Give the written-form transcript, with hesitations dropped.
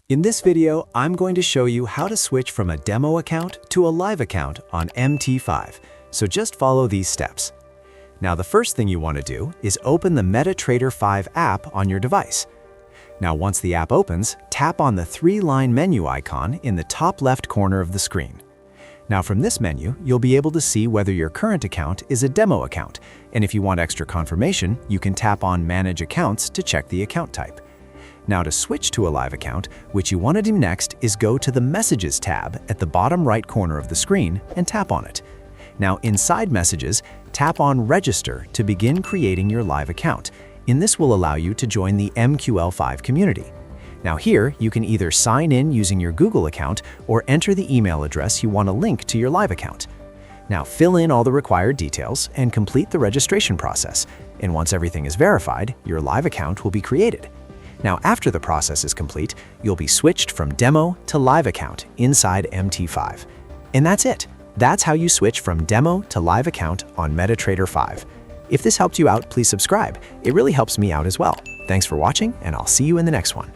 In this video, I'm going to show you how to switch from a demo account to a live account on MT5, so just follow these steps. Now, the first thing you want to do is open the MetaTrader 5 app on your device. Now, once the app opens, tap on the three-line menu icon in the top left corner of the screen. Now, from this menu, you'll be able to see whether your current account is a demo account, and if you want extra confirmation, you can tap on Manage Accounts to check the account type. Now, to switch to a live account, what you want to do next is go to the Messages tab at the bottom right corner of the screen and tap on it. Now, inside Messages, tap on Register to begin creating your live account, and this will allow you to join the MQL5 community. Now here, you can either sign in using your Google account or enter the email address you want to link to your live account. Now, fill in all the required details and complete the registration process, and once everything is verified, your live account will be created. Now, after the process is complete, you'll be switched from demo to live account inside MT5. And that's it. That's how you switch from demo to live account on MetaTrader 5. If this helped you out, please subscribe. It really helps me out as well. Thanks for watching, and I'll see you in the next one.